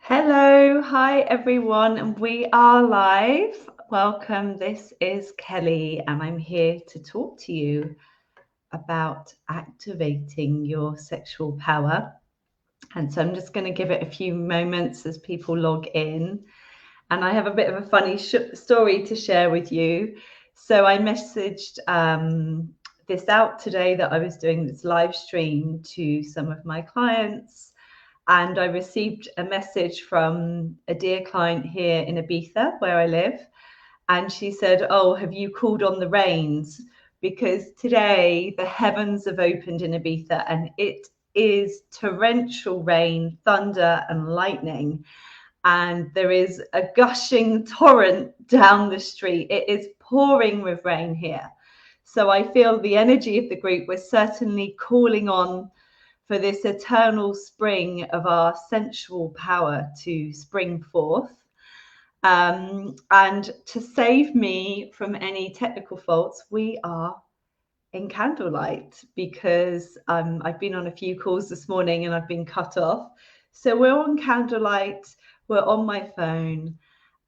Hello, hi everyone, and we are live. Welcome. This is Kelly, and I'm here to talk to you about activating your sexual power. And so I'm just going to give it a few moments as people log in. And I have a bit of a funny story to share with you. So I messaged this out today that I was doing this live stream to some of my clients. And I received a message from a dear client here in Ibiza, where I live. And she said, "Oh, have you called on the rains? Because today the heavens have opened in Ibiza and it is torrential rain, thunder, and lightning. And there is a gushing torrent down the street. It is pouring with rain here. So I feel the energy of the group was certainly calling on for this eternal spring of our sensual power to spring forth. And to save me from any technical faults, we are in candlelight because I've been on a few calls this morning and I've been cut off. So we're on candlelight, we're on my phone,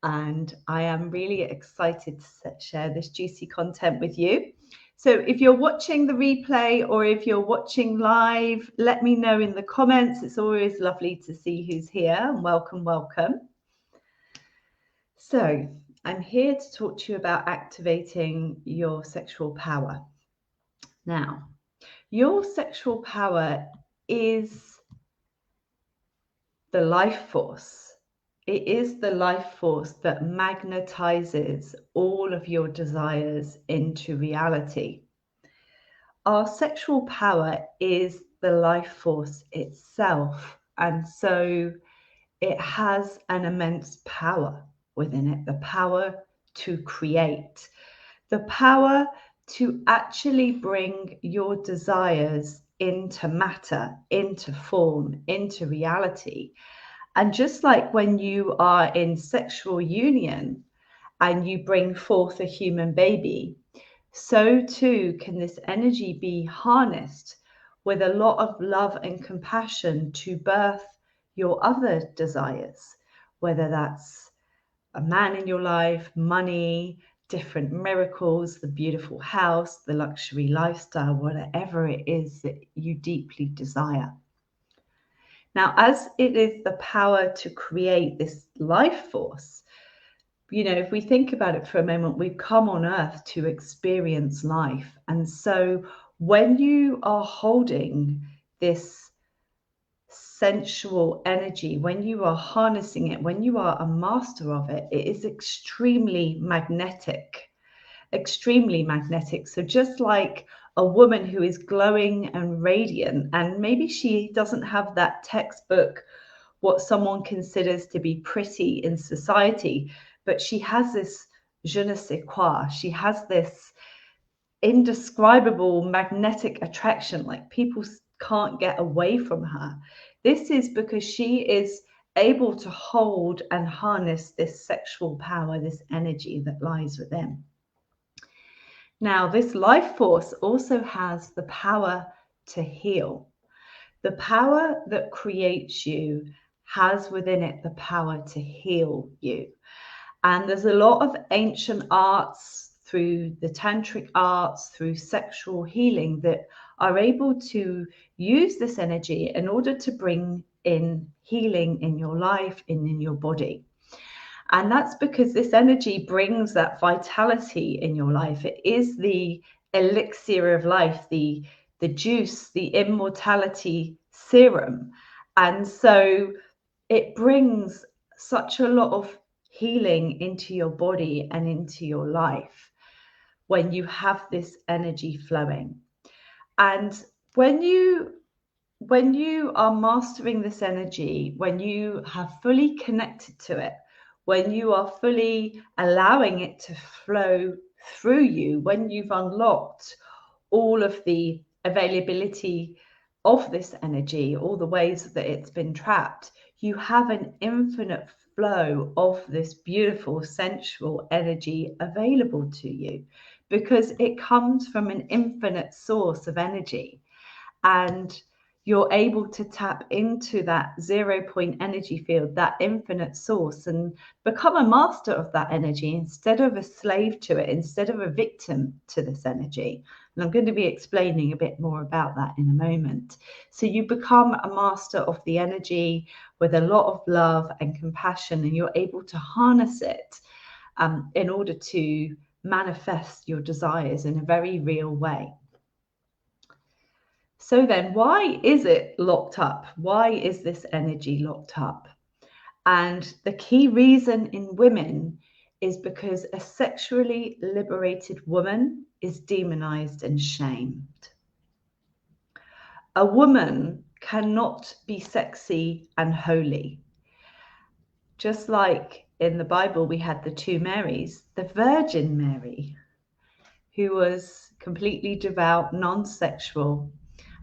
and I am really excited to share this juicy content with you. So if you're watching the replay or if you're watching live, let me know in the comments. It's always lovely to see who's here, and welcome, welcome. So I'm here to talk to you about activating your sexual power. Now, your sexual power is the life force. It is the life force that magnetizes all of your desires into reality. Our sexual power is the life force itself, and so it has an immense power within it, the power to create, the power to actually bring your desires into matter, into form, into reality. And just like when you are in sexual union and you bring forth a human baby, so too can this energy be harnessed with a lot of love and compassion to birth your other desires, whether that's a man in your life, money, different miracles, the beautiful house, the luxury lifestyle, whatever it is that you deeply desire. Now, as it is the power to create this life force, you know, if we think about it for a moment, we've come on earth to experience life. And so when you are holding this sensual energy, when you are harnessing it, when you are a master of it, it is extremely magnetic, extremely magnetic. So just like a woman who is glowing and radiant, and maybe she doesn't have that textbook, what someone considers to be pretty in society, but she has this je ne sais quoi. She has this indescribable magnetic attraction, like people can't get away from her. This is because she is able to hold and harness this sexual power, this energy that lies within. Now, this life force also has the power to heal. The power that creates you has within it the power to heal you. And there's a lot of ancient arts through the tantric arts, through sexual healing, that are able to use this energy in order to bring in healing in your life and in your body. And that's because this energy brings that vitality in your life. It is the elixir of life, the juice, the immortality serum. And so it brings such a lot of healing into your body and into your life when you have this energy flowing. And when you are mastering this energy, when you have fully connected to it, when you are fully allowing it to flow through you, when you've unlocked all of the availability of this energy, all the ways that it's been trapped, you have an infinite flow of this beautiful sensual energy available to you, because it comes from an infinite source of energy. And you're able to tap into that 0 point energy field, that infinite source, and become a master of that energy instead of a slave to it, instead of a victim to this energy. And I'm going to be explaining a bit more about that in a moment. So you become a master of the energy with a lot of love and compassion, and you're able to harness it in order to manifest your desires in a very real way. So then, why is it locked up? Why is this energy locked up? And the key reason in women is because a sexually liberated woman is demonized and shamed. A woman cannot be sexy and holy. Just like in the Bible, we had the two Marys, the Virgin Mary, who was completely devout, non-sexual.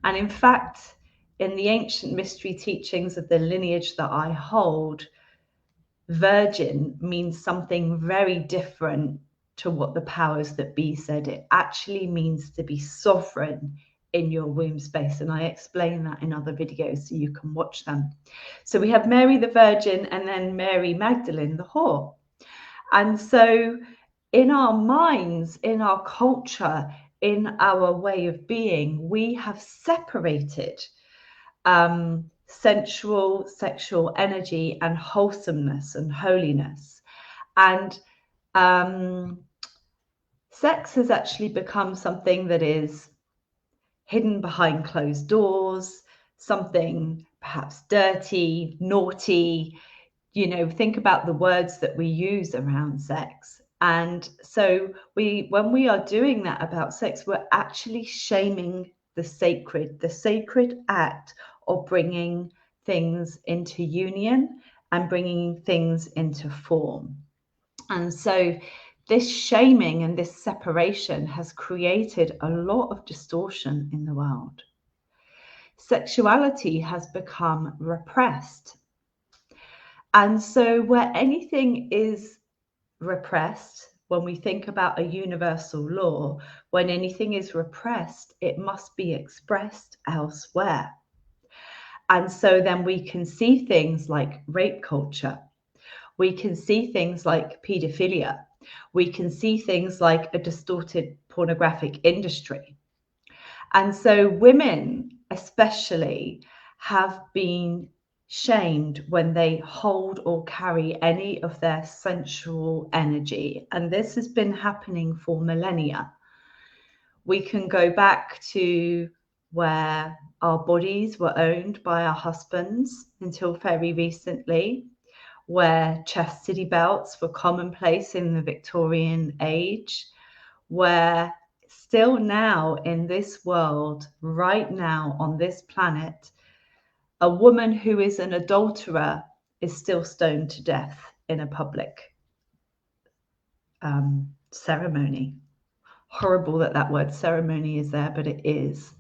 And in fact, in the ancient mystery teachings of the lineage that I hold, virgin means something very different to what the powers that be said. It actually means to be sovereign in your womb space. And I explain that in other videos, so you can watch them. So we have Mary the Virgin and then Mary Magdalene the whore. And so in our minds, in our culture, in our way of being, we have separated sensual, sexual energy and wholesomeness and holiness. And sex has actually become something that is hidden behind closed doors, something perhaps dirty, naughty. You know, think about the words that we use around sex. And so when we are doing that about sex, we're actually shaming the sacred act of bringing things into union and bringing things into form. And so this shaming and this separation has created a lot of distortion in the world. Sexuality has become repressed. And so where anything is repressed, when we think about a universal law, when anything is repressed, it must be expressed elsewhere. And so then we can see things like rape culture. We can see things like pedophilia. We can see things like a distorted pornographic industry. And so women especially have been shamed when they hold or carry any of their sensual energy. And this has been happening for millennia. We can go back to where our bodies were owned by our husbands until very recently, where chastity belts were commonplace in the Victorian age, where still now in this world, right now on this planet, a woman who is an adulterer is still stoned to death in a public ceremony. Horrible that that word ceremony is there, but it is.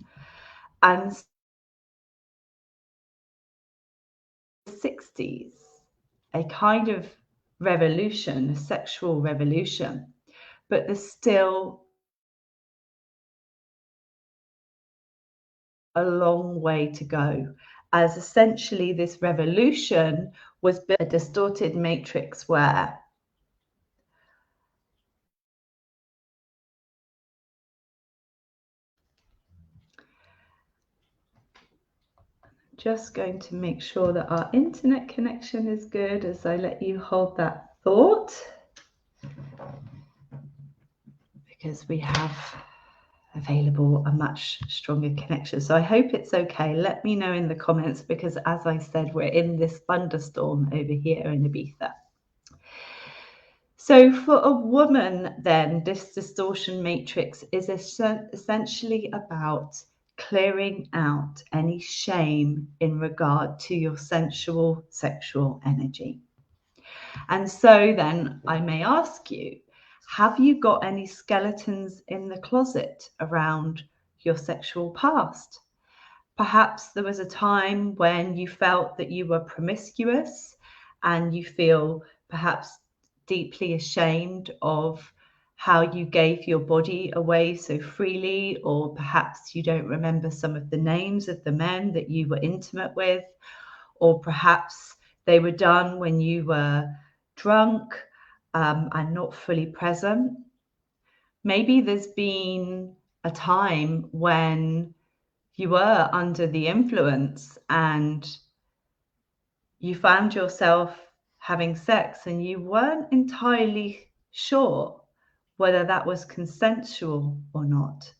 And 60s, a kind of revolution, a sexual revolution, but there's still a long way to go, as essentially this revolution was a distorted matrix where just going to make sure that our internet connection is good as I let you hold that thought, because we have available a much stronger connection. So I hope it's okay. Let me know in the comments, because as I said, we're in this thunderstorm over here in Ibiza. So for a woman then, this distortion matrix is essentially about clearing out any shame in regard to your sensual sexual energy. And so then I may ask you, have you got any skeletons in the closet around your sexual past? Perhaps there was a time when you felt that you were promiscuous and you feel perhaps deeply ashamed of how you gave your body away so freely, or perhaps you don't remember some of the names of the men that you were intimate with, or perhaps they were done when you were drunk and not fully present. Maybe there's been a time when you were under the influence and you found yourself having sex and you weren't entirely sure whether that was consensual or not,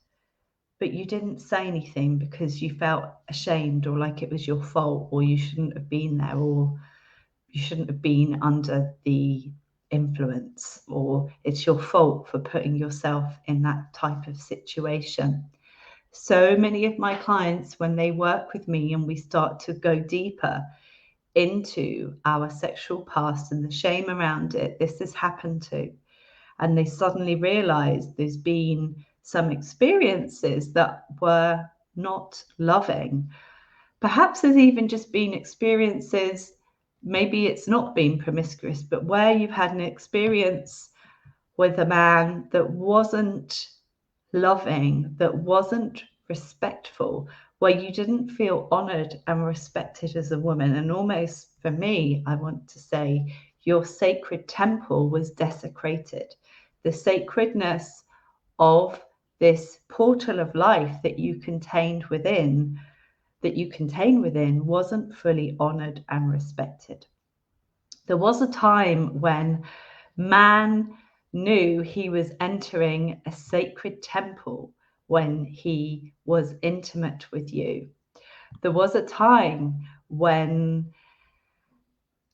but you didn't say anything because you felt ashamed or like it was your fault, or you shouldn't have been there, or you shouldn't have been under the influence, or it's your fault for putting yourself in that type of situation. So many of my clients, when they work with me and we start to go deeper into our sexual past and the shame around it, this has happened to. And they suddenly realize there's been some experiences that were not loving. Perhaps there's even just been experiences, maybe it's not been promiscuous, but where you've had an experience with a man that wasn't loving, that wasn't respectful, where you didn't feel honored and respected as a woman. And almost for me, I want to say your sacred temple was desecrated. The sacredness of this portal of life that you contain within wasn't fully honored and respected. There was a time when man knew he was entering a sacred temple when he was intimate with you. There was a time when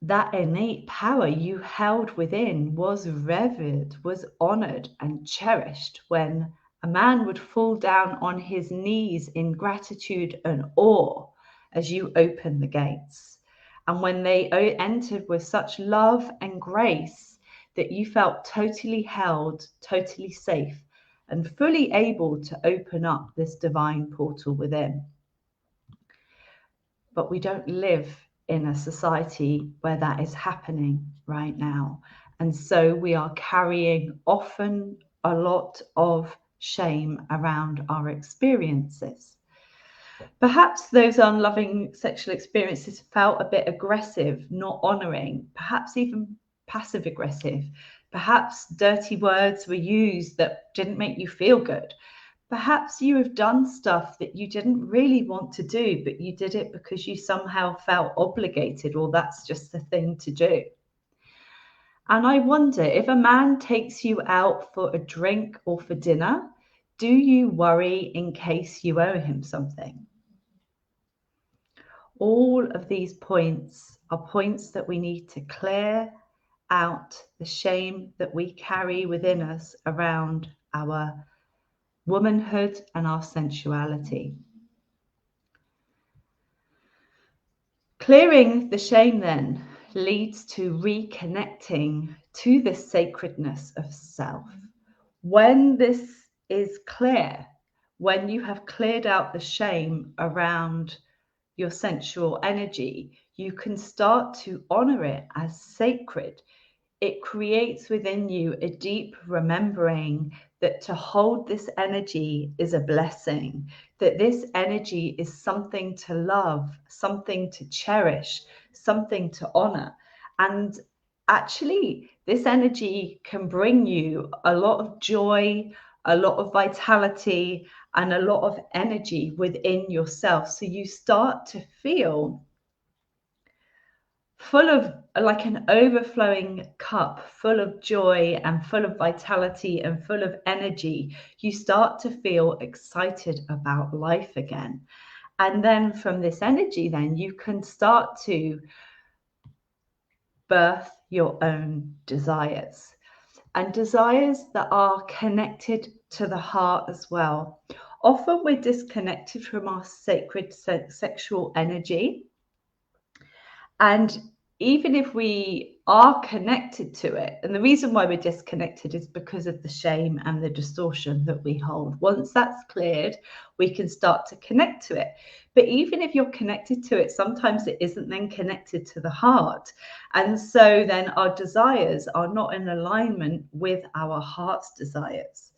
that innate power you held within was revered, was honored and cherished, when a man would fall down on his knees in gratitude and awe as you opened the gates. And when they entered with such love and grace that you felt totally held, totally safe, and fully able to open up this divine portal within. But we don't live in a society where that is happening right now. And so we are carrying often a lot of shame around our experiences. Perhaps those unloving sexual experiences felt a bit aggressive, not honoring, perhaps even passive aggressive. Perhaps dirty words were used that didn't make you feel good. Perhaps you have done stuff that you didn't really want to do, but you did it because you somehow felt obligated, or that's just the thing to do. And I wonder, if a man takes you out for a drink or for dinner, do you worry in case you owe him something? All of these points are points that we need to clear out the shame that we carry within us around our womanhood and our sensuality. Clearing the shame then leads to reconnecting to the sacredness of self. When this is clear, when you have cleared out the shame around your sensual energy, you can start to honor it as sacred. It creates within you a deep remembering that to hold this energy is a blessing, that this energy is something to love, something to cherish, something to honor. And actually, this energy can bring you a lot of joy, a lot of vitality, and a lot of energy within yourself. So you start to feel full of, like an overflowing cup, full of joy and full of vitality and full of energy. You start to feel excited about life again. And then from this energy, then you can start to birth your own desires, and desires that are connected to the heart as well. Often we're disconnected from our sacred sexual energy. And even if we are connected to it, and the reason why we're disconnected is because of the shame and the distortion that we hold. Once that's cleared, we can start to connect to it. But even if you're connected to it, sometimes it isn't then connected to the heart. And so then our desires are not in alignment with our heart's desires.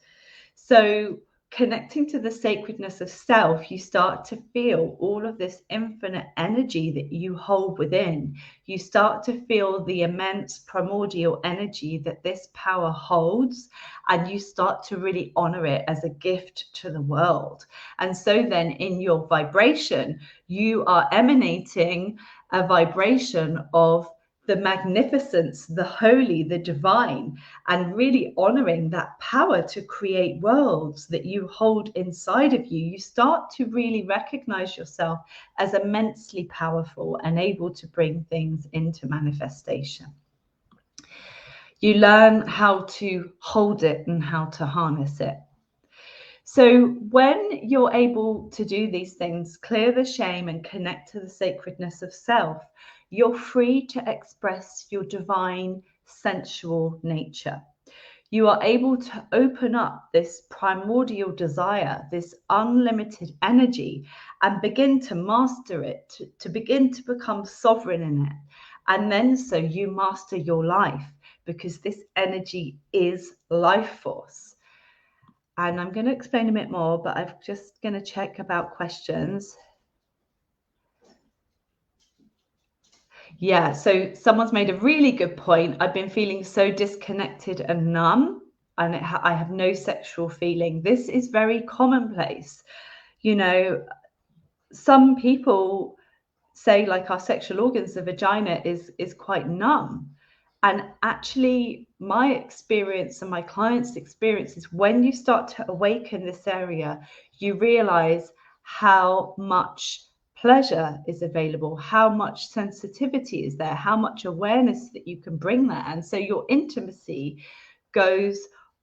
So connecting to the sacredness of self, you start to feel all of this infinite energy that you hold within. You start to feel the immense primordial energy that this power holds, and you start to really honor it as a gift to the world. And so then in your vibration, you are emanating a vibration of the magnificence, the holy, the divine, and really honoring that power to create worlds that you hold inside of you. You start to really recognize yourself as immensely powerful and able to bring things into manifestation. You learn how to hold it and how to harness it. So when you're able to do these things, clear the shame and connect to the sacredness of self, you're free to express your divine sensual nature. You are able to open up this primordial desire, this unlimited energy, and begin to master it, to begin to become sovereign in it. And then so you master your life, because this energy is life force. And I'm going to explain a bit more, but I'm just going to check about questions. Yeah, so someone's made a really good point. I've been feeling so disconnected and numb, and I have no sexual feeling. This is very commonplace. You know, some people say like our sexual organs, the vagina is quite numb. And actually, my experience and my clients' experience is when you start to awaken this area, you realize how much pleasure is available, how much sensitivity is there, how much awareness that you can bring there. And so your intimacy goes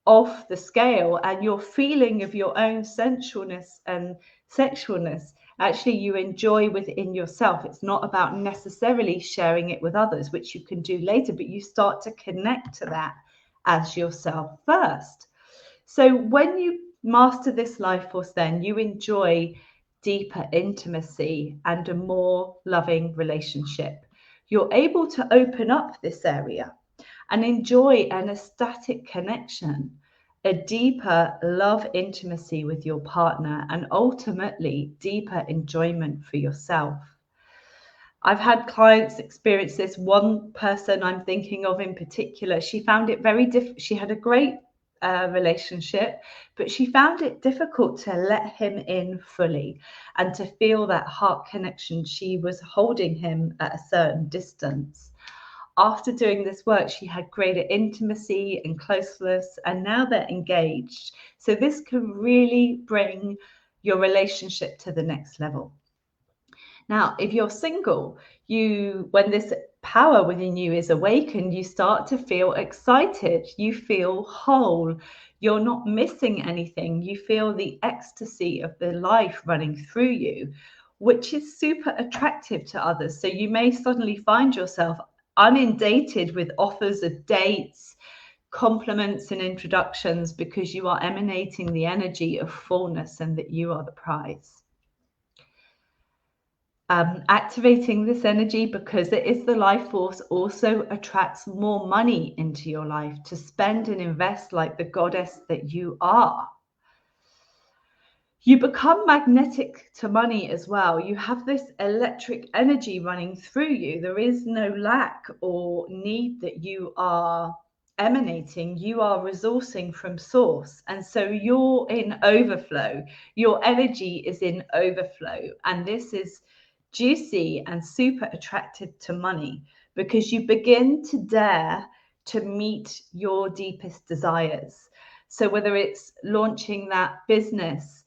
off the scale, and your feeling of your own sensualness and sexualness actually you enjoy within yourself. It's not about necessarily sharing it with others, which you can do later, but you start to connect to that as yourself first. So when you master this life force, then you enjoy deeper intimacy and a more loving relationship. You're able to open up this area and enjoy an ecstatic connection, a deeper love intimacy with your partner, and ultimately deeper enjoyment for yourself. I've had clients experience this. One person I'm thinking of in particular, she found it very difficult. She had a great relationship, but she found it difficult to let him in fully and to feel that heart connection. She was holding him at a certain distance. After doing this work, she had greater intimacy and closeness, and now they're engaged. So this can really bring your relationship to the next level. Now, if you're single, when this power within you is awakened, you start to feel excited. You feel whole. You're not missing anything. You feel the ecstasy of the life running through you, which is super attractive to others. So you may suddenly find yourself inundated with offers of dates, compliments and introductions, because you are emanating the energy of fullness and that you are the prize. Activating this energy, because it is the life force, also attracts more money into your life to spend and invest like the goddess that you are. You become magnetic to money as well. You have this electric energy running through you. There is no lack or need that you are emanating. You are resourcing from source. And so you're in overflow. Your energy is in overflow. And this is juicy and super attractive to money, because you begin to dare to meet your deepest desires. So whether it's launching that business,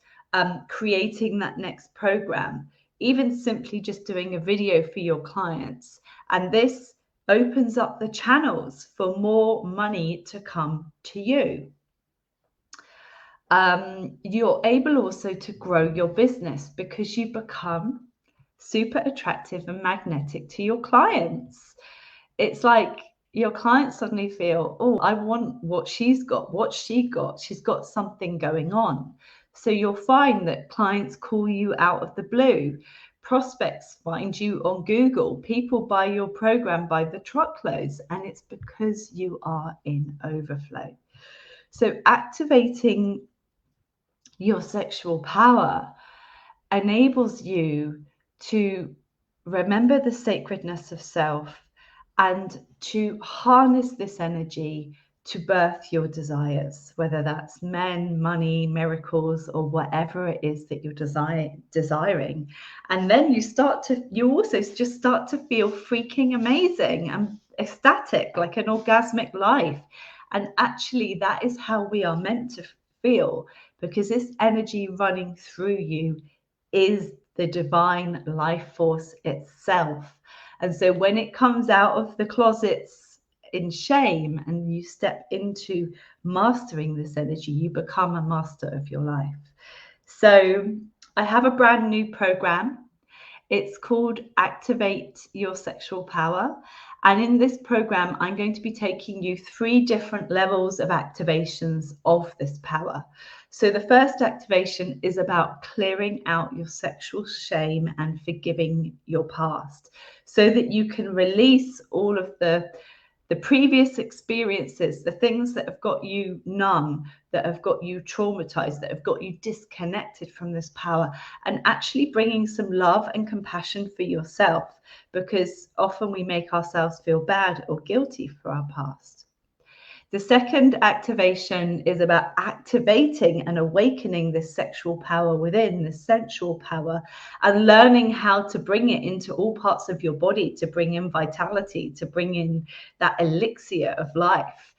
creating that next program, even simply just doing a video for your clients. And this opens up the channels for more money to come to you. You're able also to grow your business because you become super attractive and magnetic to your clients. it's like your clients suddenly feel, oh, I want what she's got, what she got. She's got something going on. So you'll find that clients call you out of the blue. Prospects find you on Google. People buy your program by the truckloads, and it's because you are in overflow. So activating your sexual power enables you to remember the sacredness of self and to harness this energy to birth your desires, whether that's men, money, miracles, or whatever it is that you're desiring. And then you also just start to feel freaking amazing and ecstatic, like an orgasmic life. And actually, that is how we are meant to feel, because this energy running through you is the divine life force itself. And so when it comes out of the closets in shame and you step into mastering this energy, you become a master of your life. So I have a brand new program. It's called Activate Your Sexual Power. And in this program, I'm going to be taking you 3 different levels of activations of this power. So the first activation is about clearing out your sexual shame and forgiving your past, so that you can release all of the previous experiences, the things that have got you numb, that have got you traumatized, that have got you disconnected from this power, and actually bringing some love and compassion for yourself, because often we make ourselves feel bad or guilty for our past. The second activation is about activating and awakening this sexual power within, this sensual power, and learning how to bring it into all parts of your body, to bring in vitality, to bring in that elixir of life.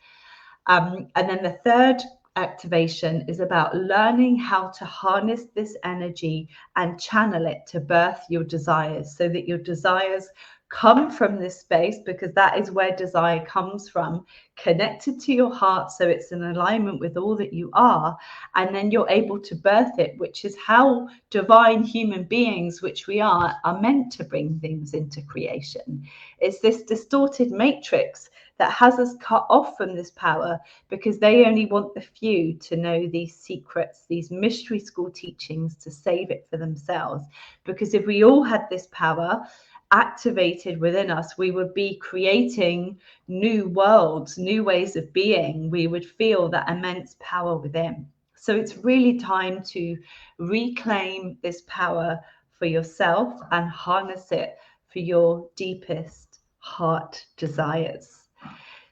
And then the third activation is about learning how to harness this energy and channel it to birth your desires, so that your desires come from this space, because that is where desire comes from, connected to your heart, so it's in alignment with all that you are, and then you're able to birth it, which is how divine human beings, which we are meant to bring things into creation. It's this distorted matrix that has us cut off from this power, because they only want the few to know these secrets, these mystery school teachings, to save it for themselves. Because if we all had this power activated within us, we would be creating new worlds, new ways of being. We would feel that immense power within. So it's really time to reclaim this power for yourself and harness it for your deepest heart desires.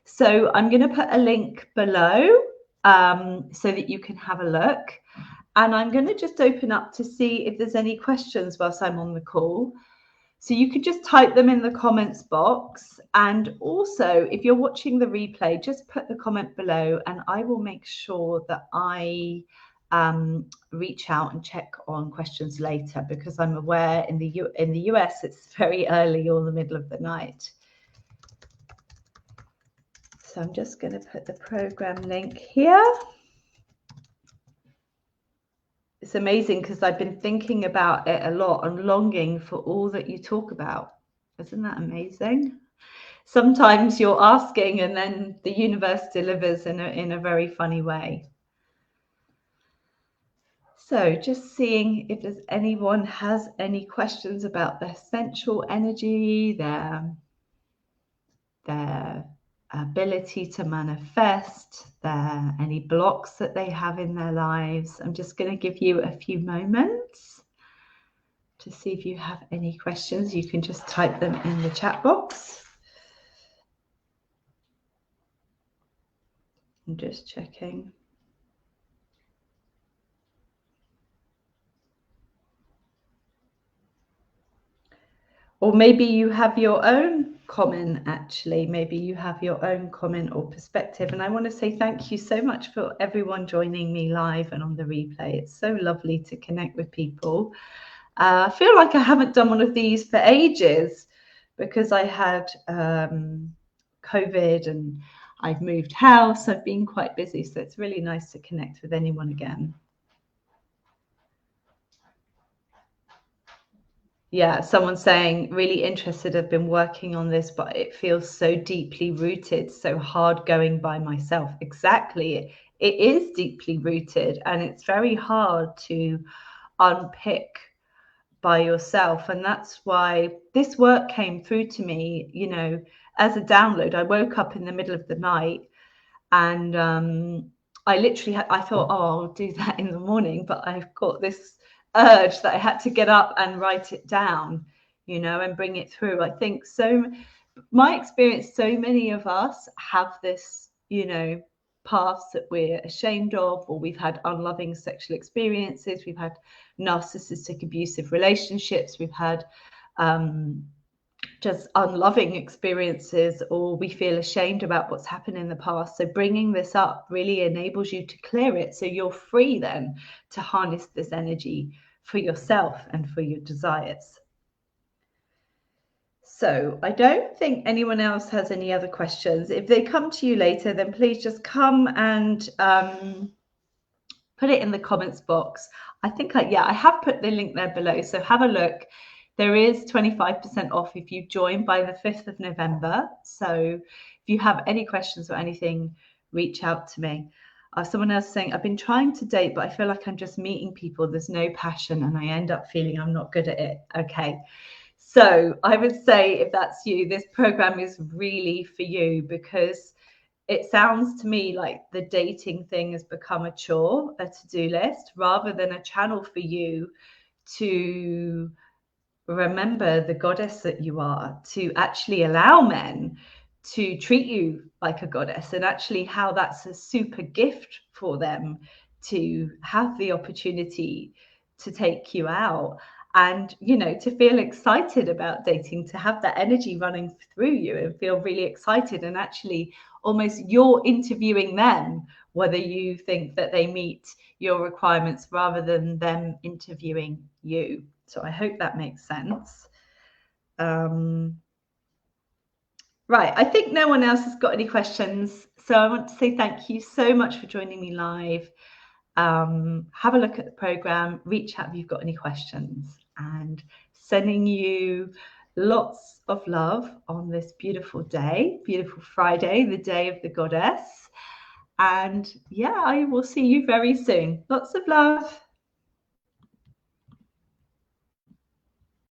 So I'm going to put a link below so that you can have a look. And I'm going to just open up to see if there's any questions whilst I'm on the call. So you could just type them in the comments box. And also, if you're watching the replay, just put the comment below and I will make sure that I reach out and check on questions later, because I'm aware in the US, it's very early or the middle of the night. So I'm just going to put the program link here. It's amazing because I've been thinking about it a lot and longing for all that you talk about. Isn't that amazing? Sometimes you're asking and then the universe delivers in a very funny way. So just seeing if there's anyone has any questions about their sensual energy, their ability to manifest, any blocks that they have in their lives. I'm just going to give you a few moments to see if you have any questions. You can just type them in the chat box. I'm just checking. Or maybe you have your own comment, actually. Maybe you have your own comment or perspective. And I want to say thank you so much for everyone joining me live and on the replay. It's so lovely to connect with people. I feel like I haven't done one of these for ages, because I had COVID and I've moved house. I've been quite busy. So it's really nice to connect with anyone again. Yeah, someone saying, really interested, I've been working on this, but it feels so deeply rooted, so hard going by myself. Exactly. It is deeply rooted, and it's very hard to unpick by yourself. And that's why this work came through to me, you know, as a download. I woke up in the middle of the night, and I literally I thought, oh, I'll do that in the morning, but I've got this urge that I had to get up and write it down, you know, and bring it through. I think so, my experience, so many of us have this, you know, paths that we're ashamed of, or we've had unloving sexual experiences, we've had narcissistic abusive relationships, we've had just unloving experiences, or we feel ashamed about what's happened in the past. So bringing this up really enables you to clear it, so you're free then to harness this energy for yourself and for your desires. So I don't think anyone else has any other questions. If they come to you later, then please just come and put it in the comments box. I think I have put the link there below, so have a look. There is 25% off if you join by the 5th of November. So if you have any questions or anything, reach out to me. Someone else saying, I've been trying to date, but I feel like I'm just meeting people. There's no passion, and I end up feeling I'm not good at it. Okay. So I would say, if that's you, this program is really for you, because it sounds to me like the dating thing has become a chore, a to-do list, rather than a channel for you to remember the goddess that you are, to actually allow men to treat you like a goddess, and actually how that's a super gift for them to have the opportunity to take you out, and, you know, to feel excited about dating, to have that energy running through you and feel really excited, and actually almost you're interviewing them whether you think that they meet your requirements, rather than them interviewing you. So I hope that makes sense. Right, I think no one else has got any questions. So I want to say thank you so much for joining me live. Have a look at the program, reach out if you've got any questions, and sending you lots of love on this beautiful day, beautiful Friday, the day of the goddess. And yeah, I will see you very soon. Lots of love.